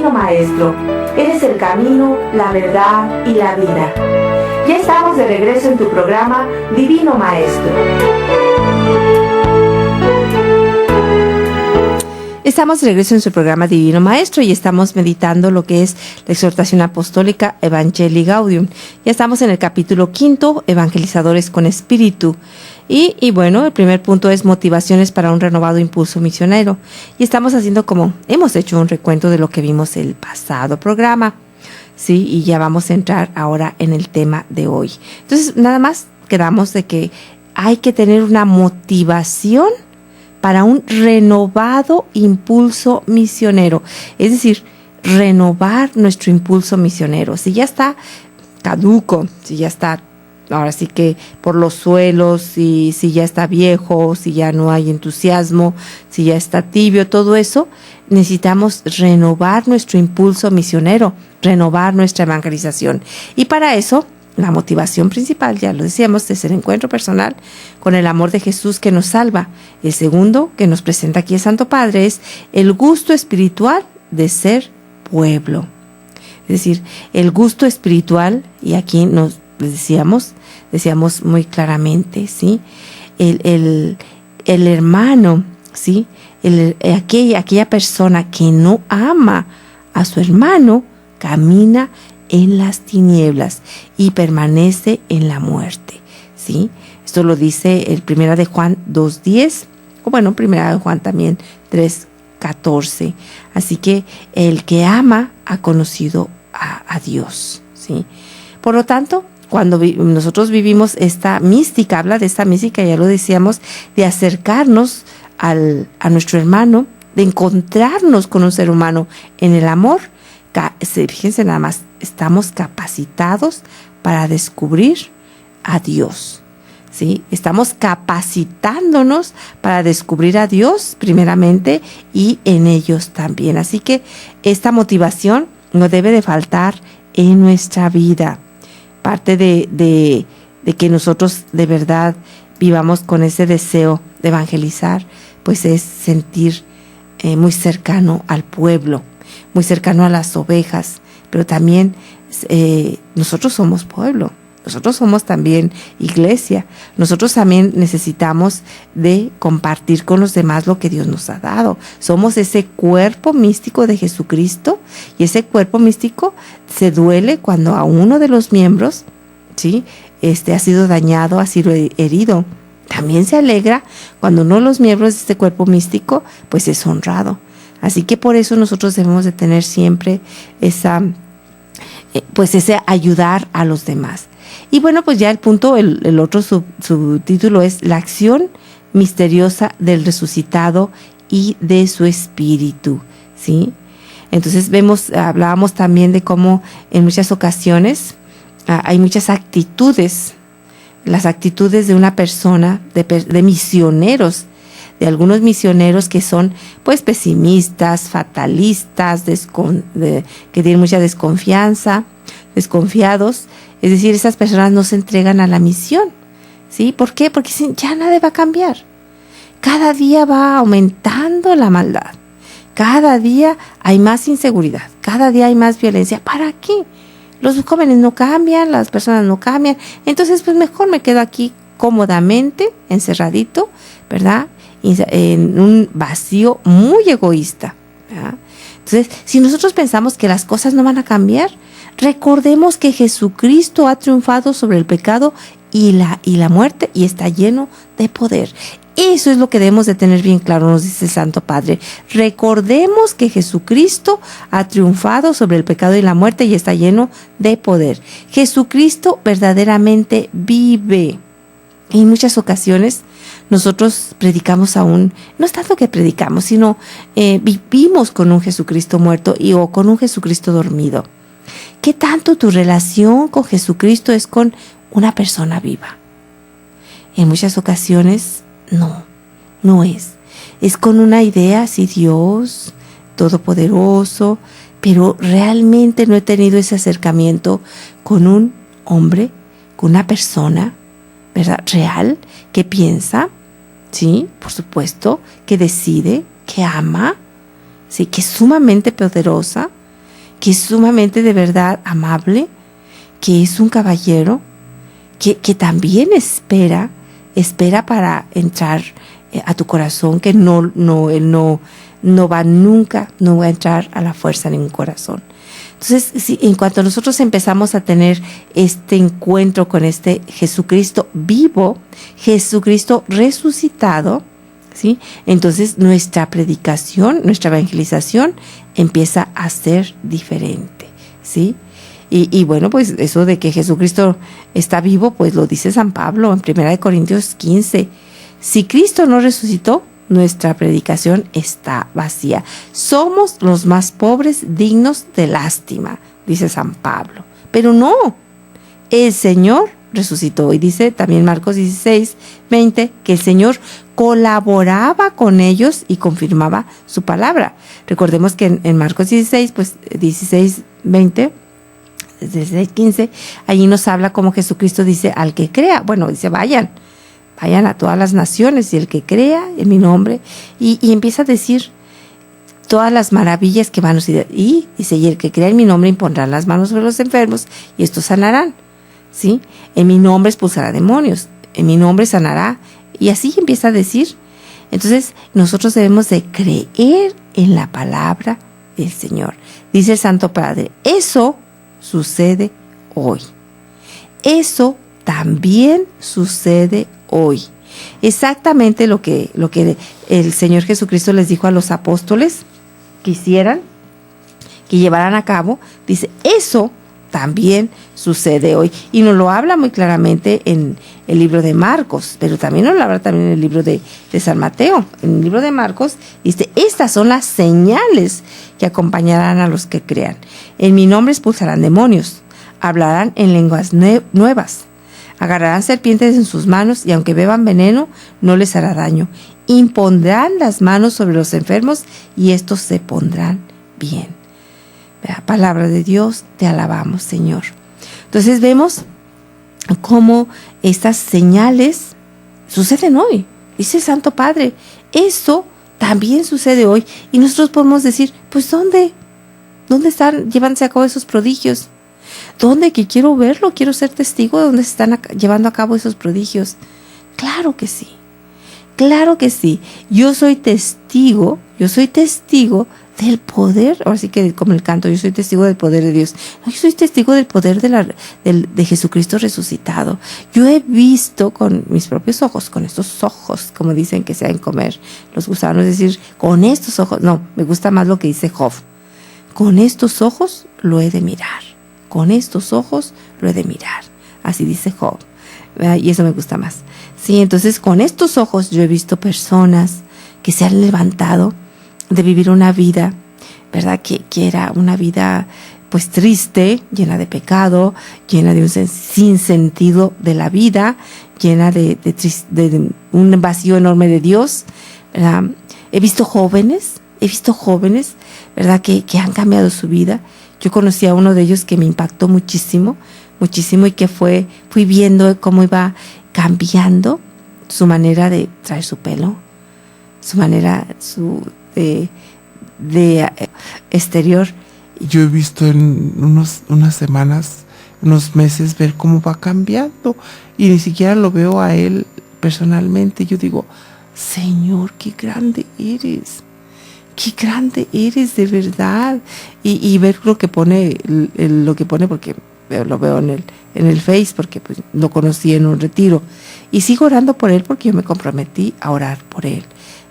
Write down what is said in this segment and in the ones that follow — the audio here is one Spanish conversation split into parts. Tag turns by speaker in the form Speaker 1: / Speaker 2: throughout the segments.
Speaker 1: Divino Maestro, eres el camino, la verdad y la vida. Ya estamos de regreso en tu programa Divino Maestro.
Speaker 2: Estamos de regreso en su programa Divino Maestro y estamos meditando lo que es la exhortación apostólica Evangelii Gaudium. Ya estamos en el capítulo 5, Evangelizadores con Espíritu. Y bueno, el primer punto es motivaciones para un renovado impulso misionero. Y estamos haciendo hemos hecho un recuento de lo que vimos el pasado programa. Sí, y ya vamos a entrar ahora en el tema de hoy. Entonces, nada más quedamos de que hay que tener una motivación para un renovado impulso misionero. Es decir, renovar nuestro impulso misionero. Si ya está caduco, si ya está ahora sí que por los suelos, si ya está viejo, si ya no hay entusiasmo, si ya está tibio, todo eso, necesitamos renovar nuestro impulso misionero, renovar nuestra evangelización. Y para eso, la motivación principal, ya lo decíamos, es el encuentro personal con el amor de Jesús que nos salva. El segundo que nos presenta aquí el Santo Padre es el gusto espiritual de ser pueblo. Es decir, el gusto espiritual, y aquí nos decíamos muy claramente, ¿sí? El hermano, ¿sí? Aquella persona que no ama a su hermano camina en las tinieblas y permanece en la muerte, ¿sí? Esto lo dice el Primera de Juan 2:10, o bueno, Primera de Juan también 3:14. Así que el que ama ha conocido a Dios, ¿sí? Por lo tanto, cuando nosotros vivimos esta mística, habla de esta mística, ya lo decíamos, de acercarnos a nuestro hermano, de encontrarnos con un ser humano en el amor. Fíjense nada más, estamos capacitados para descubrir a Dios, ¿sí? Estamos capacitándonos para descubrir a Dios primeramente y en ellos también. Así que esta motivación no debe de faltar en nuestra vida. Parte de que nosotros de verdad vivamos con ese deseo de evangelizar, pues es sentir muy cercano al pueblo, muy cercano a las ovejas, pero también nosotros somos pueblo, nosotros somos también iglesia, nosotros también necesitamos de compartir con los demás lo que Dios nos ha dado. Somos ese cuerpo místico de Jesucristo y ese cuerpo místico se duele cuando a uno de los miembros, ¿sí? Ha sido dañado, ha sido herido. También se alegra cuando uno de los miembros de este cuerpo místico pues es honrado. Así que por eso nosotros debemos de tener siempre ese ayudar a los demás. Y bueno, pues ya el punto, el otro subtítulo es la acción misteriosa del resucitado y de su espíritu, ¿sí? Entonces hablábamos también de cómo en muchas ocasiones hay muchas actitudes, las actitudes de una persona, de misioneros, de algunos misioneros que son pues pesimistas, fatalistas, que tienen mucha desconfianza, desconfiados. Es decir, esas personas no se entregan a la misión, ¿sí? ¿Por qué? Porque dicen, ya nada va a cambiar. Cada día va aumentando la maldad. Cada día hay más inseguridad. Cada día hay más violencia. ¿Para qué? Los jóvenes no cambian, las personas no cambian. Entonces, pues mejor me quedo aquí cómodamente, encerradito, ¿verdad? En un vacío muy egoísta, ¿verdad? Entonces, si nosotros pensamos que las cosas no van a cambiar, recordemos que Jesucristo ha triunfado sobre el pecado y la muerte y está lleno de poder. Eso es lo que debemos de tener bien claro, nos dice el Santo Padre. Recordemos que Jesucristo ha triunfado sobre el pecado y la muerte y está lleno de poder. Jesucristo verdaderamente vive. En muchas ocasiones nosotros predicamos no es tanto que predicamos, sino vivimos con un Jesucristo muerto o con un Jesucristo dormido. ¿Qué tanto tu relación con Jesucristo es con una persona viva? En muchas ocasiones no es. Es con una idea así, Dios todopoderoso, pero realmente no he tenido ese acercamiento con un hombre, con una persona, ¿verdad? Real, que piensa, sí, por supuesto, que decide, que ama, sí, que es sumamente poderosa, que es sumamente de verdad amable, que es un caballero, que también espera para entrar a tu corazón, que él no va nunca, no va a entrar a la fuerza en ningún corazón. Entonces, si en cuanto nosotros empezamos a tener este encuentro con este Jesucristo vivo, Jesucristo resucitado, ¿sí? Entonces nuestra predicación, nuestra evangelización empieza a ser diferente, ¿sí? Y bueno, pues eso de que Jesucristo está vivo, pues lo dice San Pablo en 1 Corintios 15. Si Cristo no resucitó, nuestra predicación está vacía. Somos los más pobres, dignos de lástima, dice San Pablo. Pero no, el Señor resucitó. Y dice también Marcos 16:20, que el Señor colaboraba con ellos y confirmaba su palabra. Recordemos que en Marcos 16, pues 16:20, 16:15, allí nos habla como Jesucristo dice al que crea. Bueno, dice vayan a todas las naciones y el que crea en mi nombre. Y empieza a decir todas las maravillas que van a suceder. Y dice, y el que crea en mi nombre impondrán las manos sobre los enfermos y estos sanarán. ¿Sí? En mi nombre expulsará demonios, en mi nombre sanará. Y así empieza a decir. Entonces nosotros debemos de creer en la palabra del Señor. Dice el Santo Padre, eso sucede hoy. Eso también sucede hoy. Exactamente lo que el Señor Jesucristo les dijo a los apóstoles que hicieran, que llevaran a cabo. Dice, eso también sucede hoy. Y nos lo habla muy claramente en el libro de Marcos, pero también nos lo habla también en el libro de San Mateo. En el libro de Marcos dice, estas son las señales que acompañarán a los que crean. En mi nombre expulsarán demonios, hablarán en lenguas nuevas, agarrarán serpientes en sus manos y aunque beban veneno no les hará daño. Impondrán las manos sobre los enfermos y estos se pondrán bien. La palabra de Dios, te alabamos, Señor. Entonces vemos cómo estas señales suceden hoy. Dice el Santo Padre, eso también sucede hoy. Y nosotros podemos decir, pues ¿dónde están llevándose a cabo esos prodigios? ¿Dónde? Que quiero verlo, quiero ser testigo de dónde se están llevando a cabo esos prodigios. Claro que sí, claro que sí. Yo soy testigo del poder, ahora sí que como el canto, yo soy testigo del poder de Dios. No, yo soy testigo del poder de Jesucristo resucitado. Yo he visto con mis propios ojos, con estos ojos, como dicen que se deben comer los gusanos, es decir, con estos ojos, no, me gusta más lo que dice Job. Con estos ojos lo he de mirar. Con estos ojos lo he de mirar. Así dice Job. Y eso me gusta más. Sí, entonces con estos ojos yo he visto personas que se han levantado de vivir una vida, ¿verdad? Que era una vida pues triste, llena de pecado, llena de un sinsentido de la vida, llena de un vacío enorme de Dios, ¿verdad? He visto jóvenes, ¿verdad? Que han cambiado su vida. Yo conocí a uno de ellos que me impactó muchísimo, y que fui viendo cómo iba cambiando su manera de traer su pelo, su manera de exterior.
Speaker 3: Yo he visto en unas semanas, unos meses, ver cómo va cambiando y ni siquiera lo veo a él personalmente. Yo digo, Señor, qué grande eres. Qué grande eres de verdad. Y ver lo que pone, porque lo veo en el Face, porque pues, lo conocí en un retiro. Y sigo orando por él porque yo me comprometí a orar por él.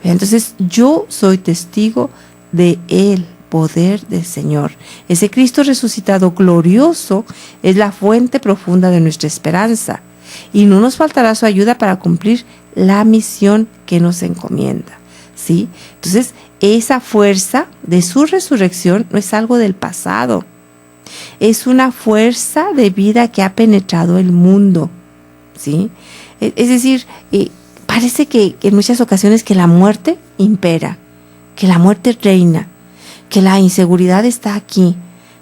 Speaker 3: Entonces yo soy testigo de el poder del Señor. Ese Cristo resucitado glorioso es la fuente profunda de nuestra esperanza. Y no nos faltará su ayuda para cumplir la misión que nos encomienda. ¿Sí? Entonces, esa fuerza de su resurrección no es algo del pasado. Es una fuerza de vida que ha penetrado el mundo. ¿Sí? Es decir, parece que en muchas ocasiones que la muerte impera, que la muerte reina, que la inseguridad está aquí,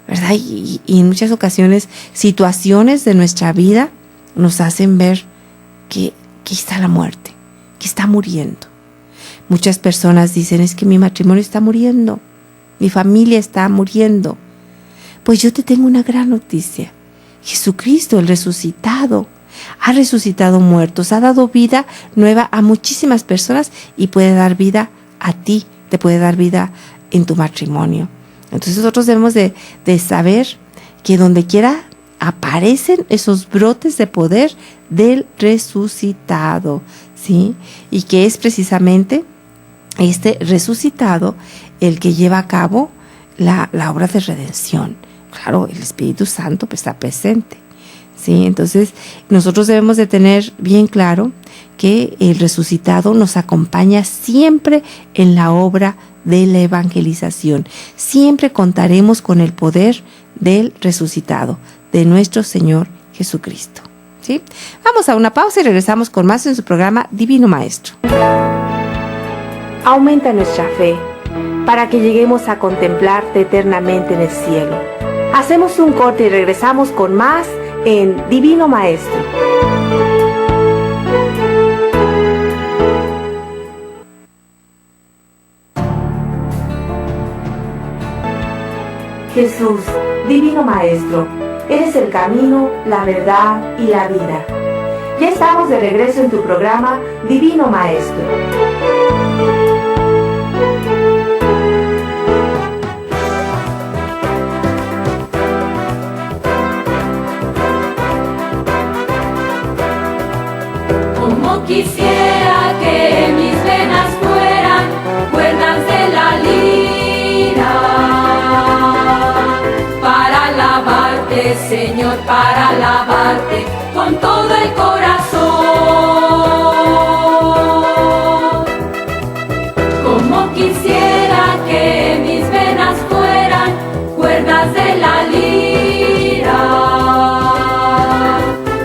Speaker 3: ¿verdad? Y en muchas ocasiones situaciones de nuestra vida nos hacen ver que está la muerte, que está muriendo. Muchas personas dicen, es que mi matrimonio está muriendo, mi familia está muriendo.
Speaker 2: Pues yo te tengo una gran noticia. Jesucristo, el resucitado, ha resucitado muertos, ha dado vida nueva a muchísimas personas y puede dar vida a ti, te puede dar vida en tu matrimonio. Entonces nosotros debemos de saber que donde quiera aparecen esos brotes de poder del resucitado, ¿sí? Y que es precisamente este resucitado el que lleva a cabo la obra de redención. Claro, el Espíritu Santo está presente, ¿sí? Entonces nosotros debemos de tener bien claro que el resucitado nos acompaña siempre en la obra de la evangelización. Siempre contaremos con el poder del resucitado, de nuestro Señor Jesucristo, ¿sí? Vamos a una pausa y regresamos con más en su programa Divino Maestro.
Speaker 1: Aumenta nuestra fe para que lleguemos a contemplarte eternamente en el cielo. Hacemos un corte y regresamos con más en Divino Maestro. Jesús, Divino Maestro, eres el camino, la verdad y la vida. Ya estamos de regreso en tu programa Divino Maestro.
Speaker 4: Como quisiera que mis venas fueran cuerdas de la lira, para alabarte, Señor, para alabarte con todo el corazón. Como quisiera que mis venas fueran cuerdas de la lira,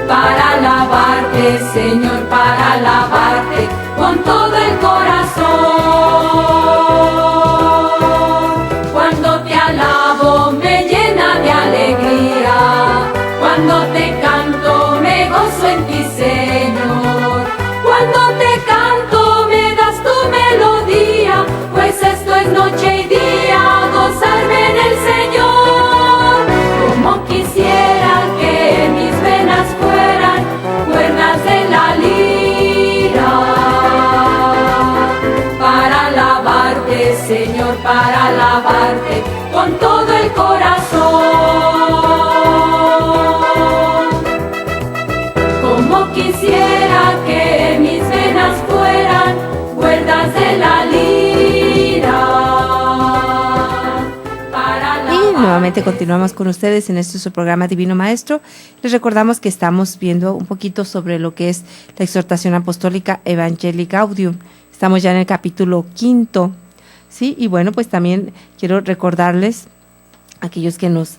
Speaker 4: para alabarte, Señor, para alabarte con todo el corazón. Cuando te alabo me llena de alegría, cuando te canto me gozo en ti, Señor. Cuando te canto me das tu melodía, pues esto es noche y día, gozarme en el Señor. Como quisiera que mis venas fueran cuerdas de la lira, para alabarte, Señor, para alabarte con todo el corazón. Como quisiera que mis venas fueran cuerdas de la lira, para alabarte.
Speaker 2: Y nuevamente continuamos con ustedes en este su programa Divino Maestro. Les recordamos que estamos viendo un poquito sobre lo que es la exhortación apostólica Evangelii Gaudium. Estamos ya en el capítulo 5, ¿sí? Y bueno, pues también quiero recordarles a aquellos que nos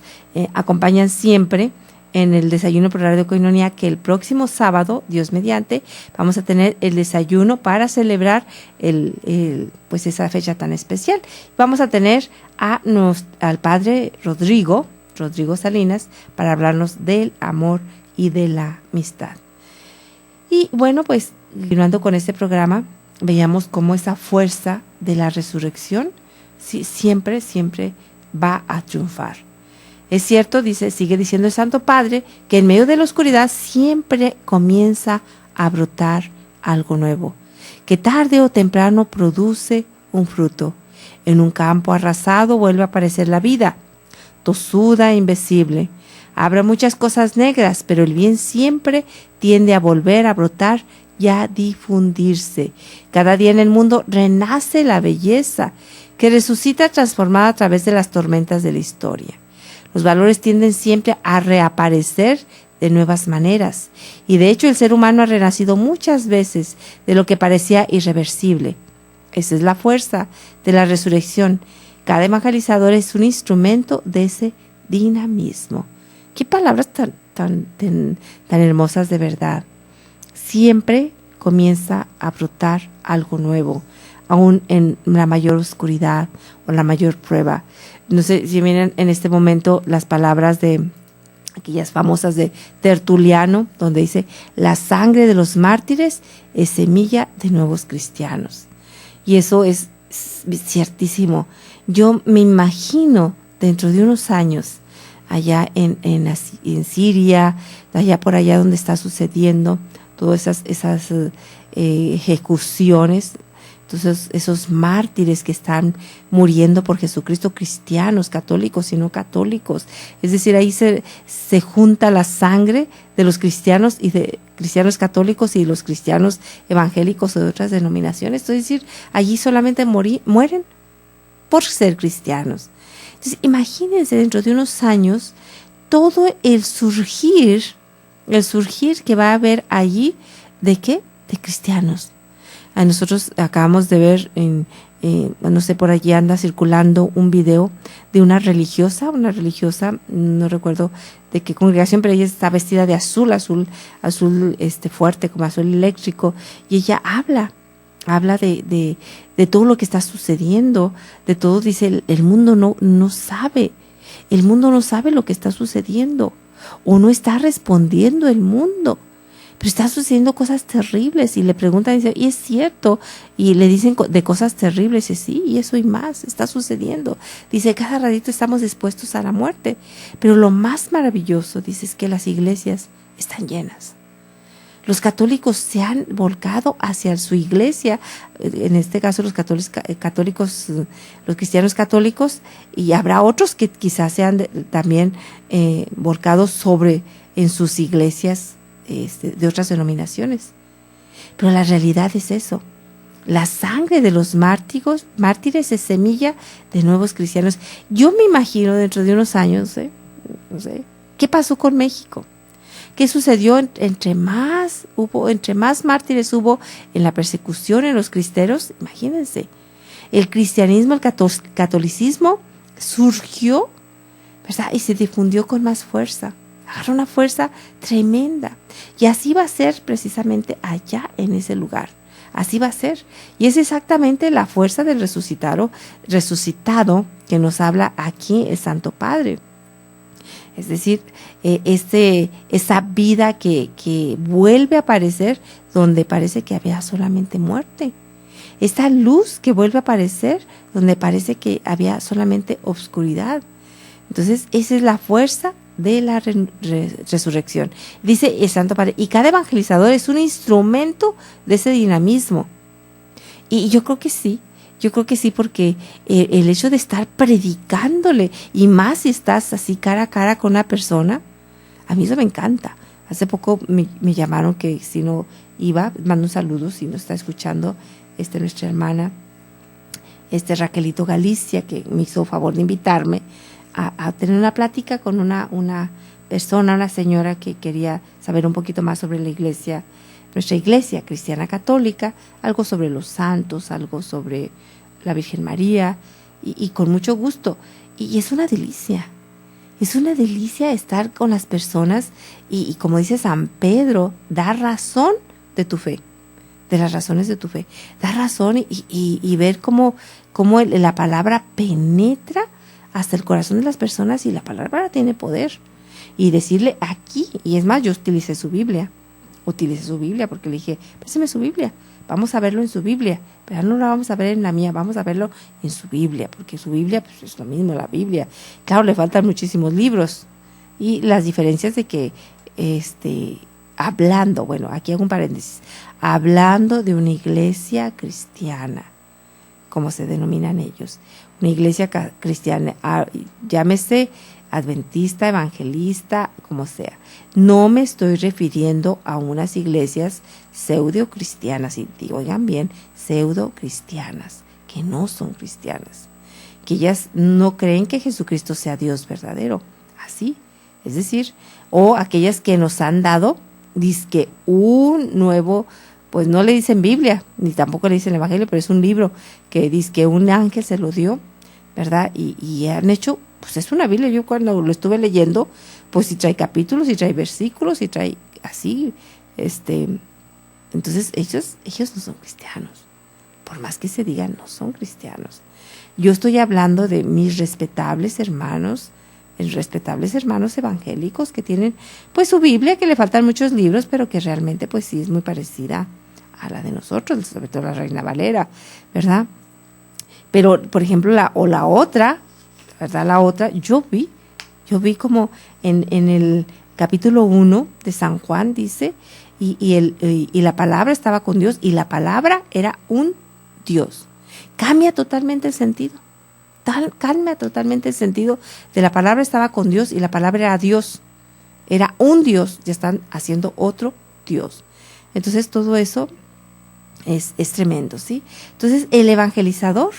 Speaker 2: acompañan siempre en el desayuno por Radio Koinonia que el próximo sábado, Dios mediante, vamos a tener el desayuno para celebrar pues esa fecha tan especial. Vamos a tener al padre Rodrigo Salinas para hablarnos del amor y de la amistad. Y bueno, pues continuando con este programa, veíamos cómo esa fuerza de la resurrección siempre va a triunfar. Es cierto, sigue diciendo el Santo Padre, que en medio de la oscuridad siempre comienza a brotar algo nuevo, que tarde o temprano produce un fruto. En un campo arrasado vuelve a aparecer la vida, tosuda e invisible. Habrá muchas cosas negras, pero el bien siempre tiende a volver a brotar y a difundirse. Cada día en el mundo renace la belleza, que resucita transformada a través de las tormentas de la historia. Los valores tienden siempre a reaparecer de nuevas maneras, y de hecho el ser humano ha renacido muchas veces de lo que parecía irreversible. Esa es la fuerza de la resurrección. Cada evangelizador es un instrumento de ese dinamismo. Qué palabras tan hermosas, de verdad. Siempre comienza a brotar algo nuevo, aún en la mayor oscuridad o la mayor prueba. No sé si miren en este momento las palabras de aquellas famosas de Tertuliano, donde dice: la sangre de los mártires es semilla de nuevos cristianos. Y eso es ciertísimo. Yo me imagino dentro de unos años allá en Siria, allá por allá donde está sucediendo todas esas ejecuciones. Entonces, esos mártires que están muriendo por Jesucristo, cristianos, católicos y no católicos. Es decir, ahí se junta la sangre de los cristianos y de cristianos católicos y los cristianos evangélicos de otras denominaciones. Es decir, allí solamente mueren por ser cristianos. Entonces, imagínense dentro de unos años todo el surgir que va a haber allí, ¿de qué? De cristianos. A nosotros acabamos de ver, no sé, por allí anda circulando un video de una religiosa, no recuerdo de qué congregación, pero ella está vestida de azul fuerte, como azul eléctrico, y ella habla de todo lo que está sucediendo, de todo, dice, el mundo no sabe lo que está sucediendo, o no está respondiendo el mundo. Pero están sucediendo cosas terribles y le preguntan, dice, ¿y es cierto? Y le dicen de cosas terribles, y sí, y eso y más está sucediendo. Dice, cada ratito estamos dispuestos a la muerte. Pero lo más maravilloso, dice, es que las iglesias están llenas. Los católicos se han volcado hacia su iglesia, en este caso los católicos, los cristianos católicos, y habrá otros que quizás sean también volcados en sus iglesias de otras denominaciones. Pero la realidad es eso. La sangre de los mártires es semilla de nuevos cristianos. Yo me imagino dentro de unos años, no sé, ¿qué pasó con México? ¿Qué sucedió entre más mártires hubo en la persecución en los cristeros? Imagínense. El cristianismo, el catolicismo surgió, ¿verdad? Y se difundió con más fuerza. Agarró una fuerza tremenda. Y así va a ser precisamente allá en ese lugar. Así va a ser. Y es exactamente la fuerza del resucitado que nos habla aquí el Santo Padre. Es decir, esa vida que vuelve a aparecer donde parece que había solamente muerte. Esta luz que vuelve a aparecer donde parece que había solamente obscuridad. Entonces, esa es la fuerza de la resurrección. Dice el Santo Padre, y cada evangelizador es un instrumento de ese dinamismo. Y yo creo que sí. Porque el hecho de estar predicándole, y más si estás así cara a cara con una persona, a mí eso me encanta. Hace poco me llamaron que si no iba, mando un saludo si no está escuchando, nuestra hermana, Raquelito Galicia, que me hizo favor de invitarme a tener una plática con una persona, una señora que quería saber un poquito más sobre la iglesia, nuestra iglesia cristiana católica, algo sobre los santos, algo sobre la Virgen María, y con mucho gusto. Y es una delicia estar con las personas y como dice San Pedro, dar razón de tu fe, de las razones de tu fe, dar razón y ver cómo la palabra penetra hasta el corazón de las personas, y la palabra tiene poder. Y decirle aquí, y es más, yo utilicé su Biblia porque le dije, préstame su Biblia, vamos a verlo en su Biblia, pero no la vamos a ver en la mía, vamos a verlo en su Biblia, porque su Biblia pues, es lo mismo, la Biblia. Claro, le faltan muchísimos libros, y las diferencias de que, hablando, bueno, aquí hago un paréntesis, hablando de una iglesia cristiana, como se denominan ellos, una iglesia cristiana, llámese adventista, evangelista, como sea. No me estoy refiriendo a unas iglesias pseudo-cristianas, y digo, oigan bien, pseudo-cristianas, que no son cristianas, que ellas no creen que Jesucristo sea Dios verdadero, así, es decir, o aquellas que nos han dado, dizque un nuevo, pues no le dicen Biblia, ni tampoco le dicen Evangelio, pero es un libro que dizque un ángel se lo dio, ¿verdad? Y han hecho, pues es una Biblia. Yo cuando lo estuve leyendo, pues si trae capítulos, si trae versículos, si trae así, entonces ellos no son cristianos. Por más que se digan, no son cristianos. Yo estoy hablando de mis respetables hermanos evangélicos que tienen pues su Biblia, que le faltan muchos libros, pero que realmente pues sí es muy parecida a la de nosotros, sobre todo la Reina Valera, ¿verdad? Pero, por ejemplo, la otra, ¿verdad? La otra, yo vi Yo vi como en el capítulo 1 de San Juan dice, y la palabra estaba con Dios, y la palabra era un Dios. Cambia totalmente el sentido. Cambia totalmente el sentido de la palabra estaba con Dios y la palabra era Dios. Era un Dios, ya están haciendo otro Dios. Entonces todo eso es tremendo, ¿sí? Entonces el evangelizador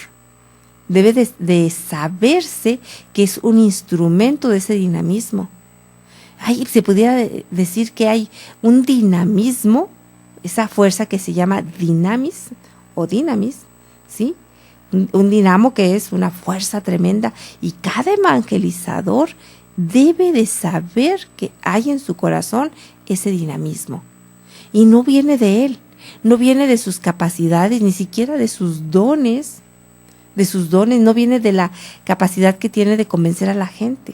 Speaker 2: debe de saberse que es un instrumento de ese dinamismo. Se pudiera decir que hay un dinamismo, esa fuerza que se llama dinamis, ¿sí? Un dinamo que es una fuerza tremenda, y cada evangelizador debe de saber que hay en su corazón ese dinamismo. Y no viene de él, no viene de sus capacidades, ni siquiera de sus dones, no viene de la capacidad que tiene de convencer a la gente.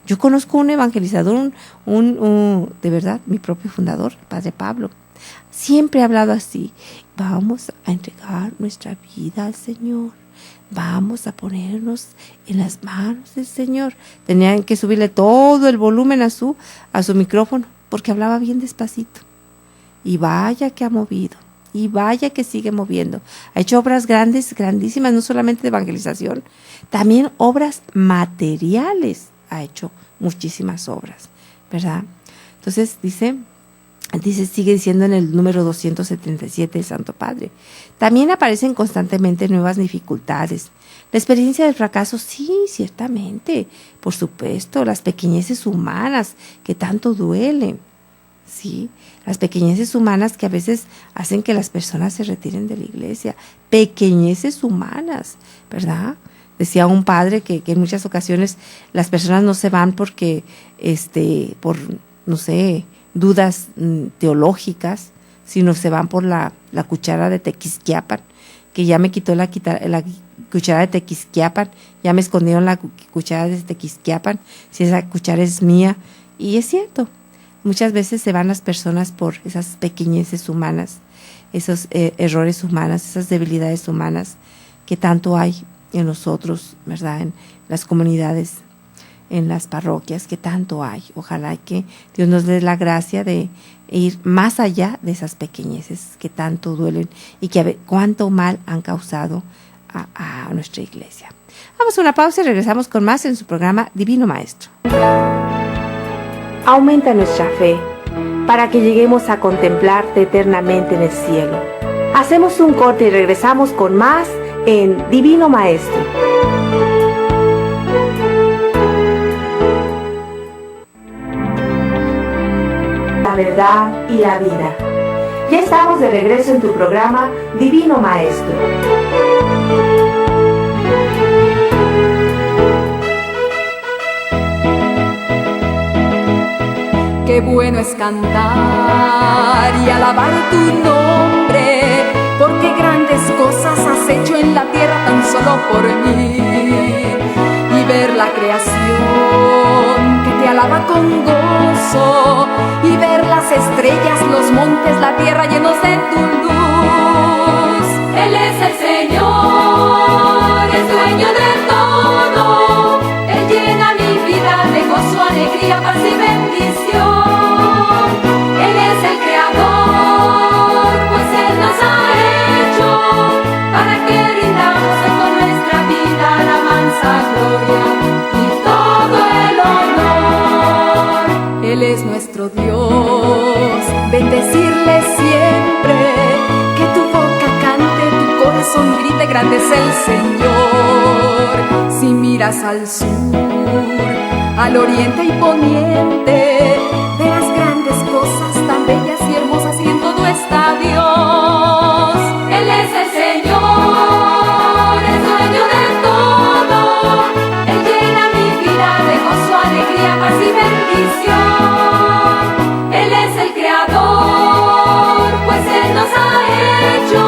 Speaker 2: Yo conozco un evangelizador, de verdad, mi propio fundador, el Padre Pablo. Siempre ha hablado así: vamos a entregar nuestra vida al Señor, vamos a ponernos en las manos del Señor. Tenían que subirle todo el volumen a su micrófono, porque hablaba bien despacito. Y vaya que ha movido, y vaya que sigue moviendo. Ha hecho obras grandes, grandísimas, no solamente de evangelización, también obras materiales. Ha hecho muchísimas obras, ¿verdad? Entonces dice, sigue diciendo en el número 277 del Santo Padre: también aparecen constantemente nuevas dificultades. La experiencia del fracaso, sí, ciertamente, por supuesto, las pequeñeces humanas que tanto duelen, sí, las pequeñeces humanas que a veces hacen que las personas se retiren de la iglesia, pequeñeces humanas, ¿verdad? Decía un padre que en muchas ocasiones las personas no se van porque, por, no sé, dudas teológicas, sino se van por la cuchara de Tequisquiapan, que ya me quitó la cuchara de Tequisquiapan, ya me escondieron la cuchara de Tequisquiapan, si esa cuchara es mía. Y es cierto, muchas veces se van las personas por esas pequeñeces humanas, esos errores humanos, esas debilidades humanas que tanto hay en nosotros, ¿verdad? En las comunidades, en las parroquias, que tanto hay. Ojalá que Dios nos dé la gracia de ir más allá de esas pequeñeces que tanto duelen y que a ver cuánto mal han causado a nuestra iglesia. Vamos a una pausa y regresamos con más en su programa Divino Maestro.
Speaker 1: Aumenta nuestra fe para que lleguemos a contemplarte eternamente en el cielo. Hacemos un corte y regresamos con más en Divino Maestro. La verdad y la vida. Ya estamos de regreso en tu programa Divino Maestro.
Speaker 4: Qué bueno es cantar y alabar tu nombre, porque grandes cosas has hecho en la tierra tan solo por mí. Y ver la creación que te alaba con gozo, y ver las estrellas, los montes, la tierra llenos de tu luz. Él es el Señor, es dueño de todo. Él llena mi vida de gozo, alegría, paz y bendición. Él es el Creador, pues Él nos ha hecho para que rindamos con nuestra vida alabanza, gloria y todo el honor. Él es nuestro Dios, bendecirle siempre, que tu boca cante, tu corazón grite, grande es el Señor. Si miras al sur, al oriente y poniente, verás grandes cosas tan bellas y hermosas, y en todo está Dios. Él es el Señor, es dueño de todo. Él llena mi vida de gozo, alegría, paz y bendición. Él es el Creador, pues Él nos ha hecho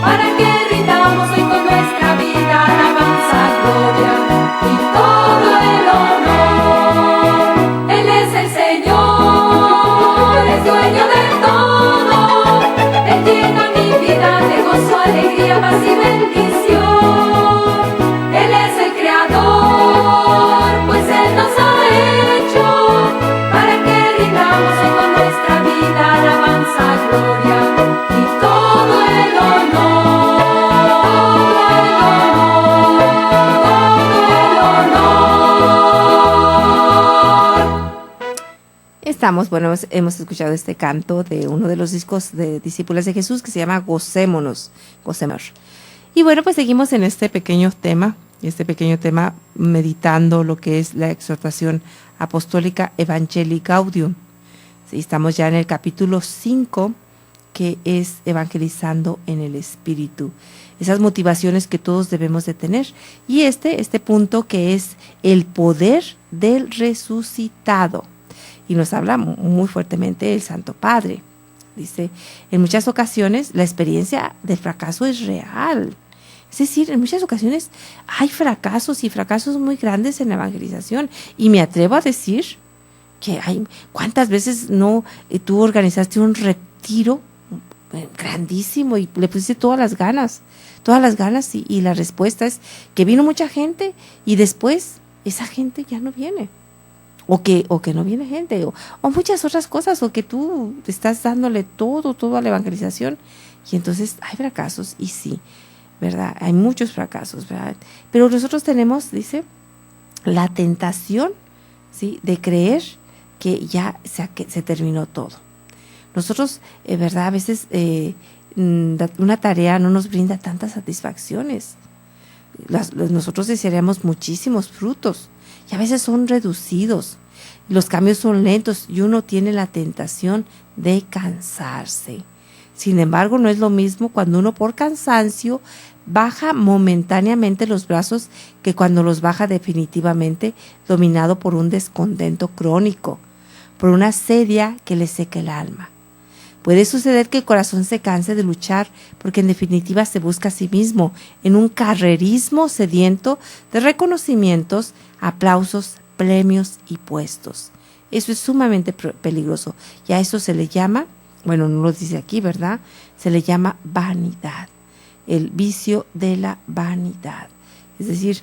Speaker 4: para que rindamos hoy con nuestra vida alabanza, gloria y todo el honor. Él es el Señor, es dueño de todo. Él llena mi vida de gozo, alegría, paz y bendición. Él es el Creador, pues Él nos ha
Speaker 2: estamos, bueno, hemos escuchado este canto de uno de los discos de Discípulos de Jesús que se llama Gocémonos. Y bueno, pues seguimos en este pequeño tema meditando lo que es la exhortación apostólica Evangelii Gaudium. Sí, estamos ya en el capítulo 5, que es evangelizando en el Espíritu. Esas motivaciones que todos debemos de tener. Y este punto que es el poder del resucitado. Y nos habla muy fuertemente el Santo Padre. Dice, en muchas ocasiones la experiencia del fracaso es real. Es decir, en muchas ocasiones hay fracasos y fracasos muy grandes en la evangelización. Y me atrevo a decir que hay, ¿cuántas veces no tú organizaste un retiro grandísimo y le pusiste todas las ganas y la respuesta es que vino mucha gente y después esa gente ya no viene? O que no viene gente, o muchas otras cosas, o que tú estás dándole todo a la evangelización y entonces hay fracasos, y sí, ¿verdad? Hay muchos fracasos, ¿verdad? Pero nosotros tenemos, dice, la tentación, ¿sí?, de creer que ya se terminó todo. Nosotros, ¿verdad? A veces una tarea no nos brinda tantas satisfacciones. Nosotros desearíamos muchísimos frutos, y a veces son reducidos, los cambios son lentos y uno tiene la tentación de cansarse. Sin embargo, no es lo mismo cuando uno por cansancio baja momentáneamente los brazos que cuando los baja definitivamente, dominado por un descontento crónico, por una sedia que le seque el alma. Puede suceder que el corazón se canse de luchar porque en definitiva se busca a sí mismo en un carrerismo sediento de reconocimientos, aplausos, premios y puestos. Eso es sumamente peligroso y a eso se le llama, bueno, no lo dice aquí, ¿verdad? Se le llama vanidad, el vicio de la vanidad. Es decir,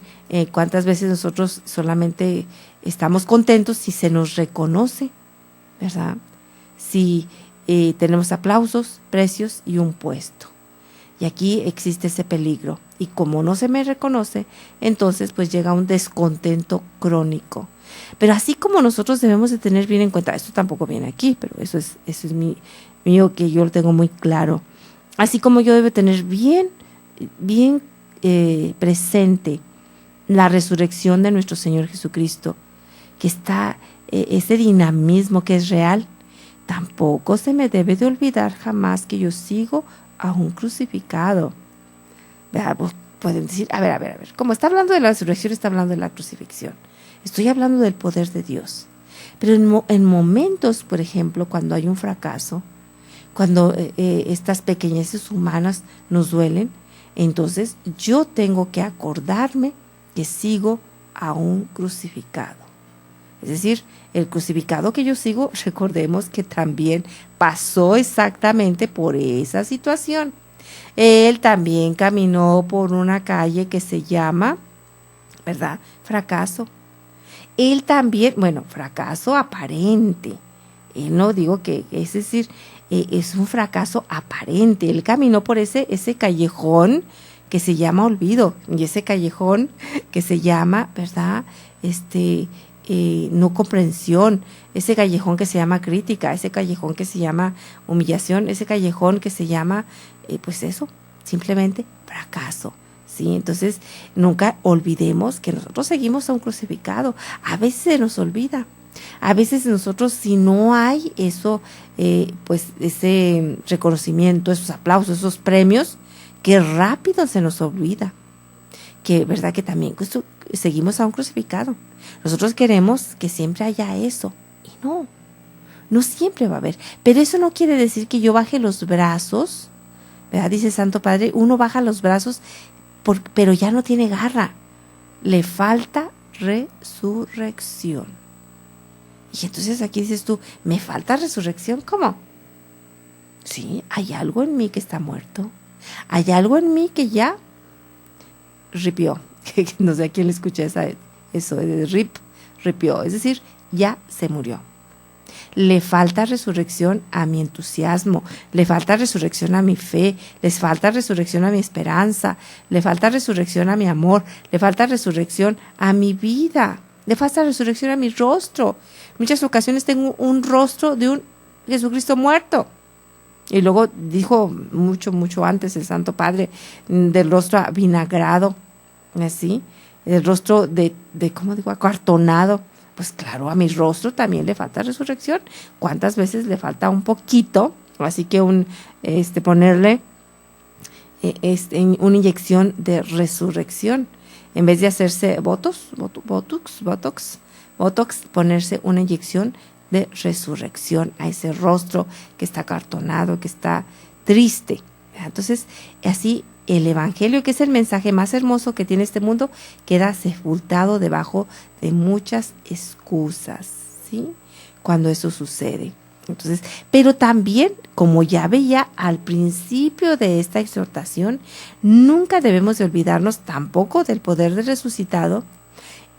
Speaker 2: cuántas veces nosotros solamente estamos contentos si se nos reconoce, ¿verdad? Si tenemos aplausos, precios y un puesto. Y aquí existe ese peligro. Y como no se me reconoce, entonces pues llega un descontento crónico. Pero así como nosotros debemos de tener bien en cuenta, esto tampoco viene aquí, pero eso es mío, que yo lo tengo muy claro. Así como yo debo tener bien presente la resurrección de nuestro Señor Jesucristo, que está ese dinamismo que es real, tampoco se me debe de olvidar jamás que yo sigo a un crucificado. Pueden decir, a ver, como está hablando de la resurrección, está hablando de la crucifixión. Estoy hablando del poder de Dios. Pero en momentos, por ejemplo, cuando hay un fracaso, cuando estas pequeñeces humanas nos duelen, entonces yo tengo que acordarme que sigo a un crucificado. Es decir, el crucificado que yo sigo, recordemos que también pasó exactamente por esa situación. Él también caminó por una calle que se llama, ¿verdad?, fracaso. Él también, fracaso aparente. Él no digo que, es decir, es un fracaso aparente. Él caminó por ese callejón que se llama olvido, y ese callejón que se llama, ¿verdad?, no comprensión, ese callejón que se llama crítica, ese callejón que se llama humillación, ese callejón que se llama, pues eso, simplemente fracaso. ¿Sí? Entonces, nunca olvidemos que nosotros seguimos a un crucificado. A veces se nos olvida. A veces nosotros, si no hay eso, pues ese reconocimiento, esos aplausos, esos premios, que rápido se nos olvida. Que, ¿verdad?, que también seguimos a un crucificado. Nosotros queremos que siempre haya eso. Y no siempre va a haber. Pero eso no quiere decir que yo baje los brazos, ¿verdad? Dice Santo Padre, uno baja los brazos, pero ya no tiene garra. Le falta resurrección. Y entonces aquí dices tú, ¿me falta resurrección? ¿Cómo? Sí, hay algo en mí que está muerto. Hay algo en mí que ya ripió. No sé a quién le escuché eso de ripió. Es decir, ya se murió. Le falta resurrección a mi entusiasmo, le falta resurrección a mi fe, les falta resurrección a mi esperanza, le falta resurrección a mi amor, le falta resurrección a mi vida. de falsa resurrección a mi rostro. Muchas ocasiones tengo un rostro de un Jesucristo muerto. Y luego dijo mucho antes el Santo Padre del rostro avinagrado, así, el rostro de ¿cómo digo? Acartonado. Pues claro, a mi rostro también le falta resurrección. ¿Cuántas veces le falta un poquito? Así que ponerle una inyección de resurrección. En vez de hacerse botox, ponerse una inyección de resurrección a ese rostro que está acartonado, que está triste. Entonces, así el Evangelio, que es el mensaje más hermoso que tiene este mundo, queda sepultado debajo de muchas excusas, ¿sí? Cuando eso sucede. Entonces, pero también, como ya veía al principio de esta exhortación, nunca debemos de olvidarnos tampoco del poder del resucitado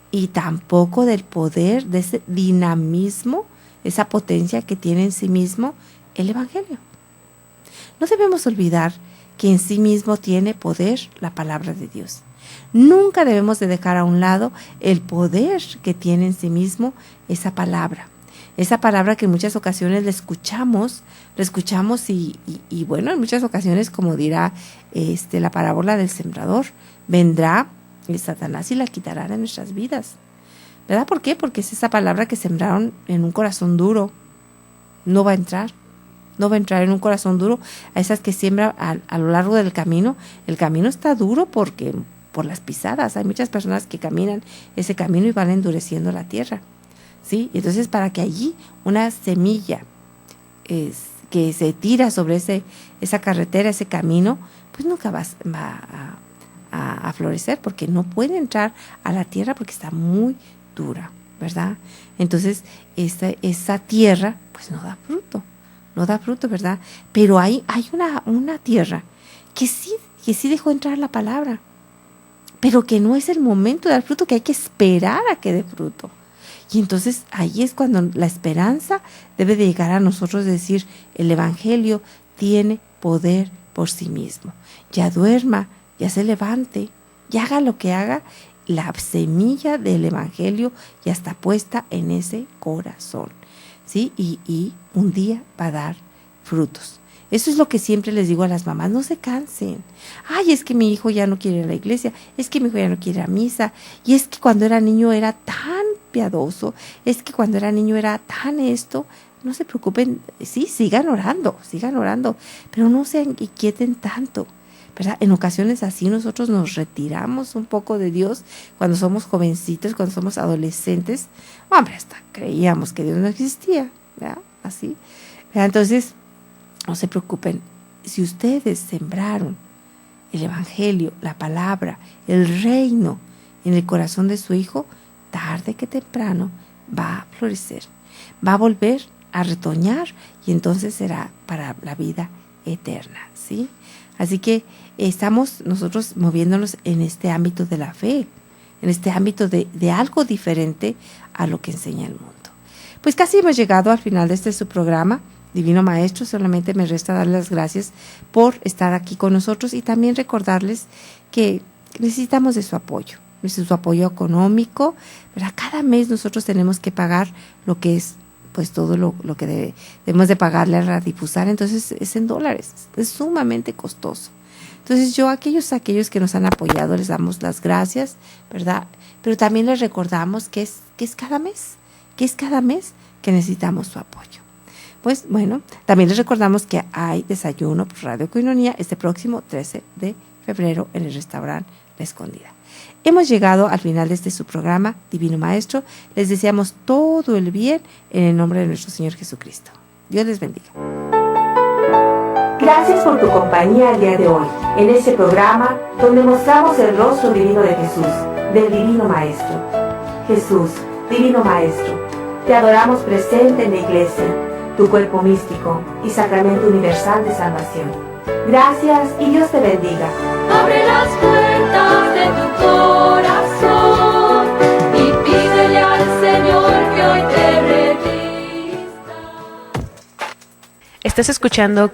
Speaker 2: y tampoco del poder de ese dinamismo, esa potencia que tiene en sí mismo el Evangelio. No debemos olvidar que en sí mismo tiene poder la palabra de Dios. Nunca debemos de dejar a un lado el poder que tiene en sí mismo esa palabra que en muchas ocasiones la escuchamos y bueno, en muchas ocasiones, como dirá la parábola del sembrador, vendrá el Satanás y la quitará de nuestras vidas. ¿Verdad? ¿Por qué? Porque es esa palabra que sembraron en un corazón duro. No va a entrar en un corazón duro, a esas que siembra a lo largo del camino. El camino está duro por las pisadas. Hay muchas personas que caminan ese camino y van endureciendo la tierra, ¿sí? Entonces, para que allí una semilla que se tira sobre esa carretera, ese camino, pues nunca va a florecer, porque no puede entrar a la tierra porque está muy dura, ¿verdad? Entonces, esa tierra pues no da fruto, ¿verdad? Pero hay una tierra que sí dejó entrar la palabra, pero que no es el momento de dar fruto, que hay que esperar a que dé fruto. Y entonces ahí es cuando la esperanza debe de llegar a nosotros, decir, el Evangelio tiene poder por sí mismo. Ya duerma, ya se levante, ya haga lo que haga, la semilla del Evangelio ya está puesta en ese corazón, ¿sí? Y un día va a dar frutos. Eso es lo que siempre les digo a las mamás, no se cansen. Ay, es que mi hijo ya no quiere ir a la iglesia, es que mi hijo ya no quiere ir a misa, y es que cuando era niño era tan piadoso, es que cuando era niño era tan esto. No se preocupen, sí, sigan orando, pero no se inquieten tanto, ¿verdad? En ocasiones así nosotros nos retiramos un poco de Dios cuando somos jovencitos, cuando somos adolescentes. Hombre, hasta creíamos que Dios no existía, ¿verdad? Así, ¿verdad? Entonces, no se preocupen, si ustedes sembraron el Evangelio, la palabra, el reino en el corazón de su hijo, tarde que temprano va a florecer, va a volver a retoñar y entonces será para la vida eterna, ¿sí? Así que estamos nosotros moviéndonos en este ámbito de la fe, en este ámbito de algo diferente a lo que enseña el mundo. Pues casi hemos llegado al final de su programa, Divino Maestro. Solamente me resta darles las gracias por estar aquí con nosotros y también recordarles que necesitamos de su apoyo económico, ¿verdad? Cada mes nosotros tenemos que pagar lo que es pues todo lo que debemos de pagarle a Radiodifusar, entonces es en dólares, es sumamente costoso. Entonces aquellos que nos han apoyado les damos las gracias, ¿verdad? Pero también les recordamos que es cada mes que necesitamos su apoyo. Pues bueno, también les recordamos que hay desayuno por Radio Coinonía este próximo 13 de febrero en el restaurante La Escondida. Hemos llegado al final de su programa, Divino Maestro. Les deseamos todo el bien en el nombre de nuestro Señor Jesucristo. Dios les bendiga.
Speaker 1: Gracias por tu compañía el día de hoy, en este programa donde mostramos el rostro divino de Jesús, del Divino Maestro. Jesús, Divino Maestro, te adoramos presente en la iglesia, tu cuerpo místico y sacramento universal de salvación. Gracias y Dios te bendiga.
Speaker 4: Abre las puertas de tu corazón y pídele al Señor que hoy te revista.
Speaker 5: Estás escuchando